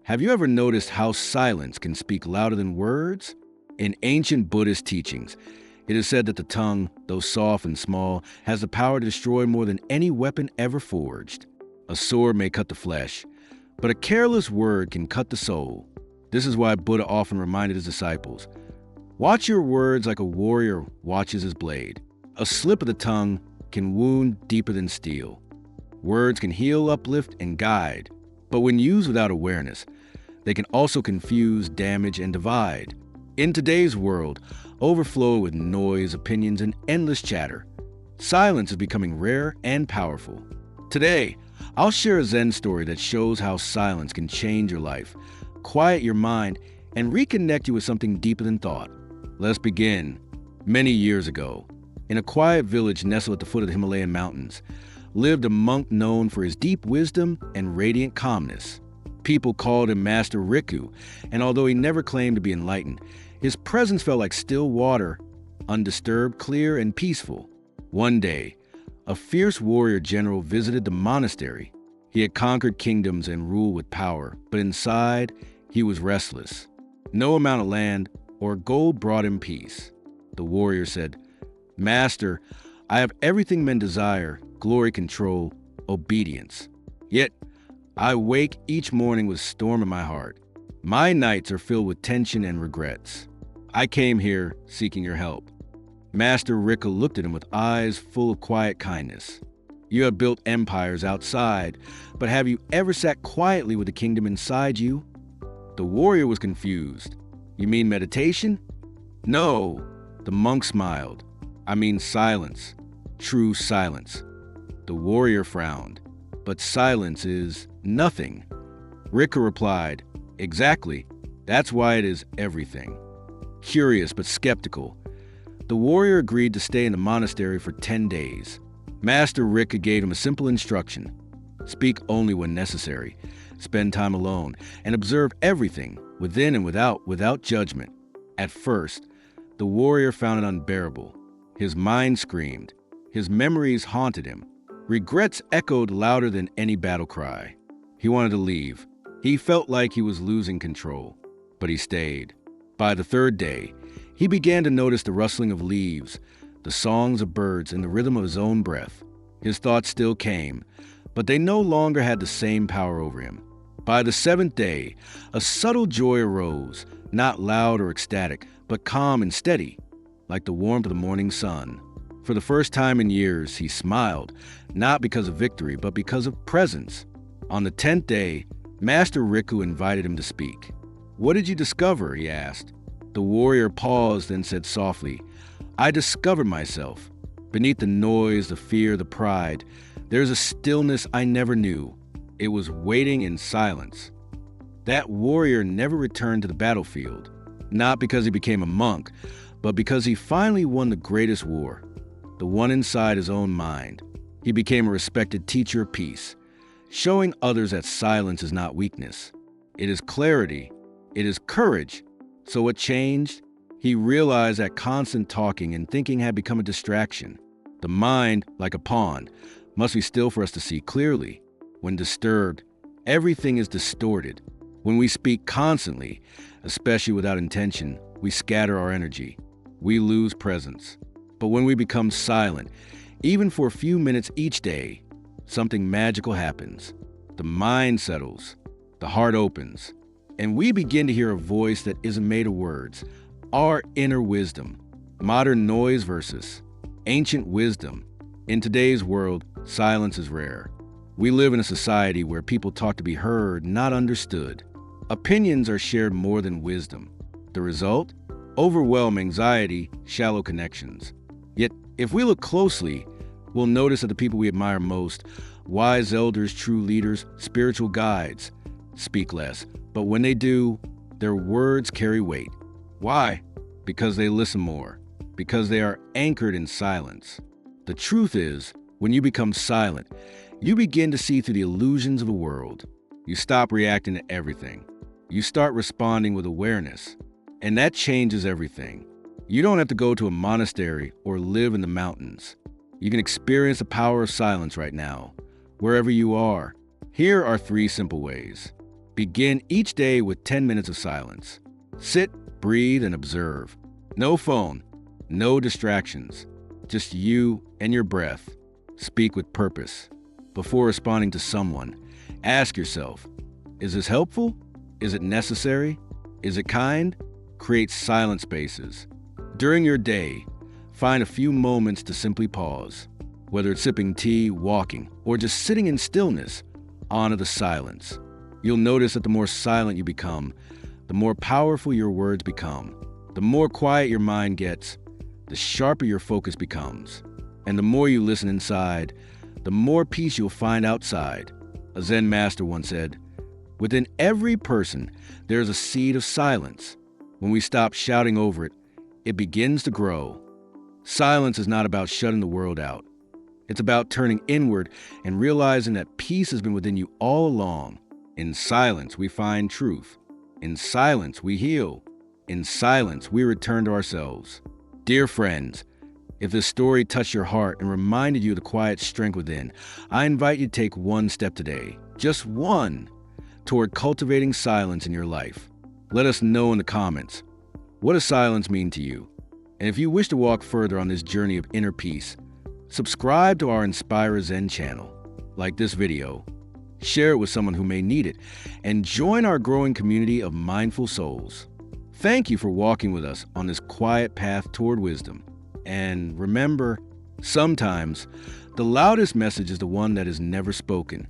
Have you ever noticed how silence can speak louder than words? In ancient Buddhist teachings, it is said that the tongue, though soft and small, has the power to destroy more than any weapon ever forged. A sword may cut the flesh, but a careless word can cut the soul. This is why Buddha often reminded his disciples, watch your words like a warrior watches his blade. A slip of the tongue can wound deeper than steel. Words can heal, uplift, and guide, but when used without awareness, they can also confuse, damage, and divide. In today's world, overflowed with noise, opinions, and endless chatter, silence is becoming rare and powerful. Today, I'll share a Zen story that shows how silence can change your life, quiet your mind, and reconnect you with something deeper than thought. Let's begin. Many years ago, in a quiet village nestled at the foot of the Himalayan mountains, lived a monk known for his deep wisdom and radiant calmness. People called him Master Riku, and although he never claimed to be enlightened, his presence felt like still water, undisturbed, clear, and peaceful. One day, a fierce warrior general visited the monastery. He had conquered kingdoms and ruled with power, but inside, he was restless. No amount of land or gold brought him peace. The warrior said, "Master, I have everything men desire, glory, control, obedience. Yet, I wake each morning with storm in my heart. My nights are filled with tension and regrets. I came here seeking your help." Master Rika looked at him with eyes full of quiet kindness. "You have built empires outside, but have you ever sat quietly with the kingdom inside you?" The warrior was confused. "You mean meditation?" "No," the monk smiled. "I mean silence, true silence." The warrior frowned. "But silence is nothing." Rika replied, "Exactly. That's why it is everything." Curious but skeptical, the warrior agreed to stay in the monastery for 10 days. Master Rika gave him a simple instruction: speak only when necessary, spend time alone, and observe everything, within and without judgment. At first, the warrior found it unbearable. His mind screamed. His memories haunted him. Regrets echoed louder than any battle cry. He wanted to leave. He felt like he was losing control, but he stayed. By the third day, he began to notice the rustling of leaves, the songs of birds, and the rhythm of his own breath. His thoughts still came, but they no longer had the same power over him. By the seventh day, a subtle joy arose, not loud or ecstatic, but calm and steady, like the warmth of the morning sun. For the first time in years, he smiled, not because of victory, but because of presence. On the 10th day, Master Riku invited him to speak. "What did you discover?" he asked. The warrior paused and said softly, "I discovered myself. Beneath the noise, the fear, the pride, there's a stillness I never knew. It was waiting in silence." That warrior never returned to the battlefield, not because he became a monk, but because he finally won the greatest war, the one inside his own mind. He became a respected teacher of peace, showing others that silence is not weakness. It is clarity. It is courage. So what changed? He realized that constant talking and thinking had become a distraction. The mind, like a pond, must be still for us to see clearly. When disturbed, everything is distorted. When we speak constantly, especially without intention, we scatter our energy. We lose presence. But when we become silent, even for a few minutes each day, something magical happens. The mind settles, the heart opens, and we begin to hear a voice that isn't made of words, our inner wisdom. Modern noise versus ancient wisdom. In today's world, silence is rare. We live in a society where people talk to be heard, not understood. Opinions are shared more than wisdom. The result? Overwhelm, anxiety, shallow connections. Yet, if we look closely, we'll notice that the people we admire most, wise elders, true leaders, spiritual guides, speak less. But when they do, their words carry weight. Why? Because they listen more. Because they are anchored in silence. The truth is, when you become silent, you begin to see through the illusions of the world. You stop reacting to everything. You start responding with awareness. And that changes everything. You don't have to go to a monastery or live in the mountains. You can experience the power of silence right now, wherever you are. Here are 3 simple ways. Begin each day with 10 minutes of silence. Sit, breathe, and observe. No phone, no distractions, just you and your breath. Speak with purpose. Before responding to someone, ask yourself, is this helpful? Is it necessary? Is it kind? Create silent spaces. During your day, find a few moments to simply pause. Whether it's sipping tea, walking, or just sitting in stillness, honor the silence. You'll notice that the more silent you become, the more powerful your words become. The more quiet your mind gets, the sharper your focus becomes. And the more you listen inside, the more peace you'll find outside. A Zen master once said, "Within every person, there is a seed of silence. When we stop shouting over it, it begins to grow." Silence is not about shutting the world out. It's about turning inward and realizing that peace has been within you all along. In silence, we find truth. In silence, we heal. In silence, we return to ourselves. Dear friends, if this story touched your heart and reminded you of the quiet strength within, I invite you to take one step today, just one, toward cultivating silence in your life. Let us know in the comments, what does silence mean to you? And if you wish to walk further on this journey of inner peace, subscribe to our Inspire Zen channel, like this video, share it with someone who may need it, and join our growing community of mindful souls. Thank you for walking with us on this quiet path toward wisdom. And remember, sometimes the loudest message is the one that is never spoken.